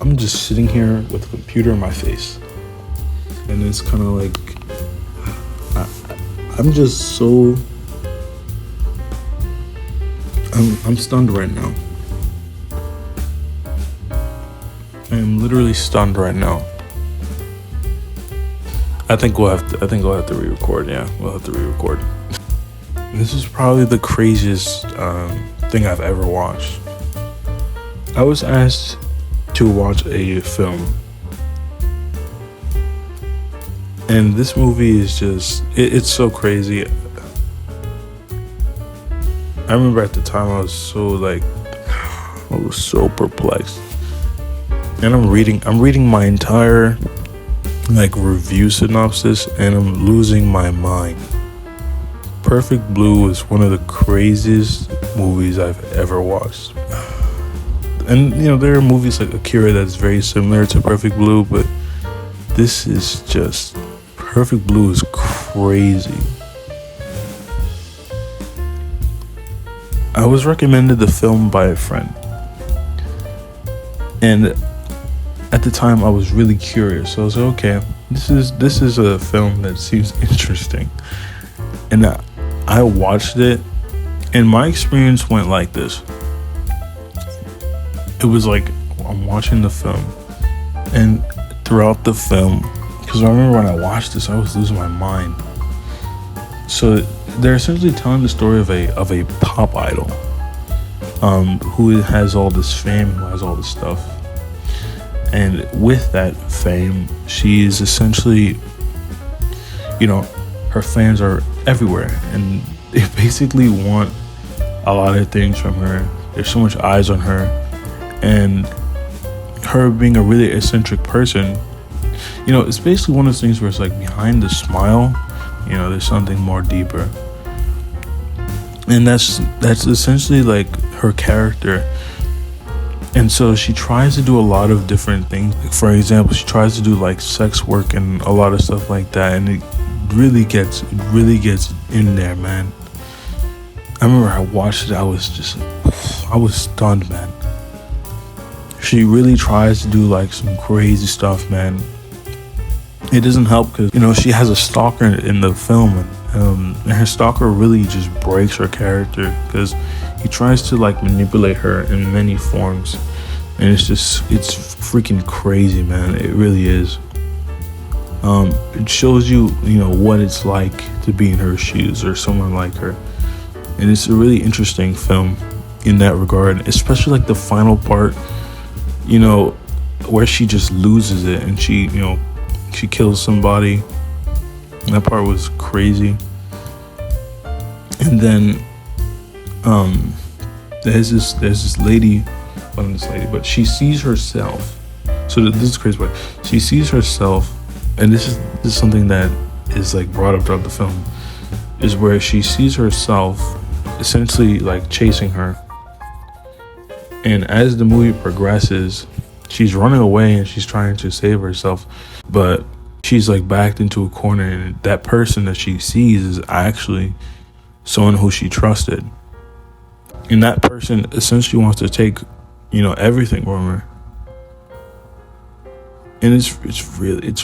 I'm just sitting here with a computer in my face, and it's kind of like I'm just so I'm stunned right now. I am literally stunned right now. I think we'll have to re-record. Yeah, we'll have to re-record. This is probably the craziest thing I've ever watched. I was asked to watch a film, and this movie is just it's so crazy. I remember at the time I was so perplexed, and I'm reading my entire review synopsis, and I'm losing my mind. Perfect Blue is one of the craziest movies I've ever watched. And there are movies like Akira that's very similar to Perfect Blue, but this is just Perfect Blue is crazy. I was recommended the film by a friend, and at the time I was really curious. So I was like, okay, this is a film that seems interesting, and I watched it, and my experience went like this. It was like I'm watching the film, and throughout the film, because I remember when I watched this, I was losing my mind. So they're essentially telling the story of a pop idol, who has all this fame, who has all this stuff, and with that fame, she is essentially, her fans are everywhere, and they basically want a lot of things from her. There's so much eyes on her, and her being a really eccentric person, it's basically one of those things where it's like behind the smile, there's something more deeper. And that's essentially like her character. And so she tries to do a lot of different things. Like, for example, she tries to do like sex work and a lot of stuff like that, and it really gets in there, man. I remember I watched it, I was stunned, man. She really tries to do like some crazy stuff, man. It doesn't help because she has a stalker in the film, and her stalker really just breaks her character because he tries to like manipulate her in many forms, and it's freaking crazy, man. It really is. It shows you what it's like to be in her shoes or someone like her, and it's a really interesting film in that regard, especially like the final part, where she just loses it and she kills somebody. That part was crazy. And then there's this lady, but she sees herself. So this is crazy, but she sees herself, and this is something that is like brought up throughout the film, is where she sees herself essentially like chasing her. And as the movie progresses, she's running away and she's trying to save herself, but she's like backed into a corner, and that person that she sees is actually someone who she trusted. And that person essentially wants to take, everything from her. And it's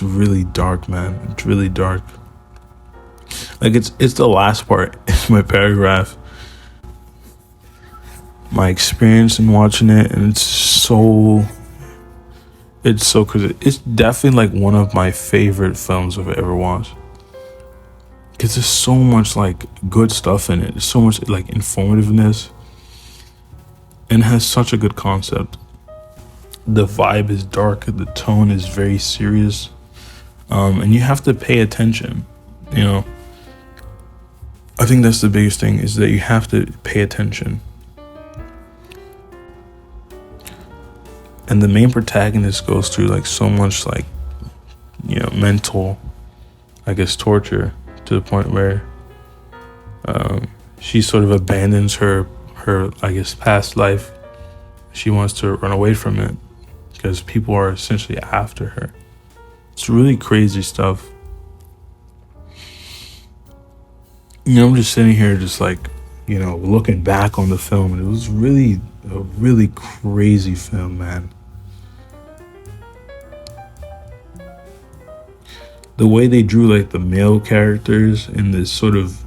really dark, man. It's really dark. Like it's the last part in my paragraph. My experience in watching it, and it's so crazy. It's definitely like one of my favorite films I've ever watched, because there's so much like good stuff in it. There's so much like informativeness, and it has such a good concept. The vibe is dark, the tone is very serious, and you have to pay attention. I think that's the biggest thing, is that you have to pay attention. And the main protagonist goes through like so much like mental, I guess, torture, to the point where she sort of abandons her I guess past life. She wants to run away from it because people are essentially after her. It's really crazy stuff. I'm just sitting here just like looking back on the film, and it was really a really crazy film, man. the way they drew like the male characters in this sort of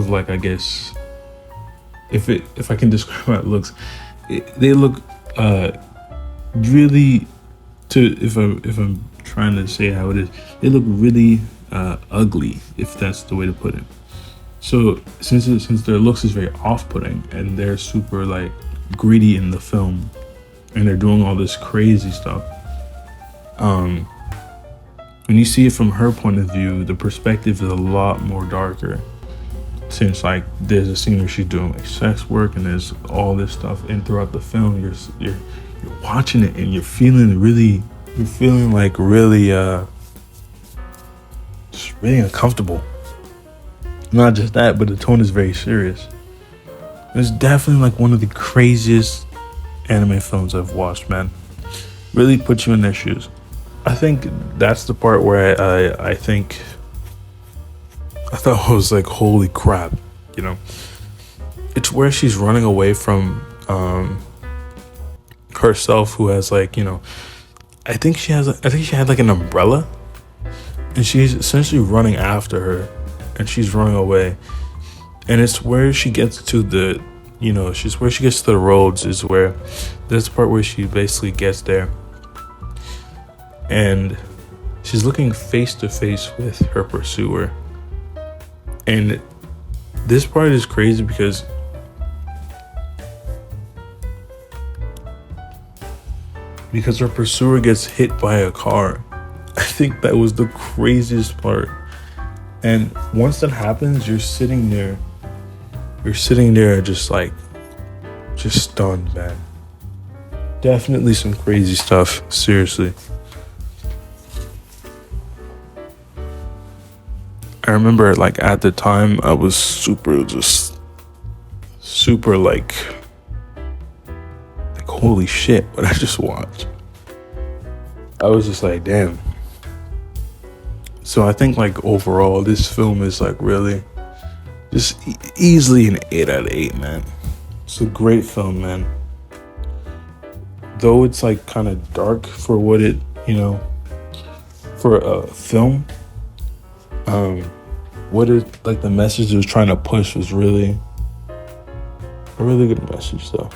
like, I guess, if I can describe how it looks, they look really, to if I'm trying to say how it is, they look really ugly, if that's the way to put it. So since their looks is very off-putting and they're super like greedy in the film and they're doing all this crazy stuff, when you see it from her point of view, the perspective is a lot more darker, since like there's a scene where she's doing like sex work and there's all this stuff, and throughout the film you're watching it and you're feeling really just really uncomfortable. Not just that, but the tone is very serious. It's definitely like one of the craziest anime films I've watched, man. Really puts you in their shoes. I think that's the part where I think I thought was like, holy crap, you know. It's where she's running away from herself, who has like, you know, I think she had like an umbrella, and she's essentially running after her, and she's running away. And it's where she gets to the, you know, she's where she gets to the roads, is where there's the part where she basically gets there and she's looking face to face with her pursuer. And this part is crazy because her pursuer gets hit by a car. I think that was the craziest part. And once that happens, you're sitting there just stunned, man. Definitely some crazy stuff, seriously. I remember like at the time I was super like holy shit, what I just watched. I was just like, damn. So I think like overall this film is like really just easily an 8 out of 8, man. It's a great film, man. Though it's like kind of dark for what it, you know, for a film, what it, like the message it was trying to push was really a really good message though.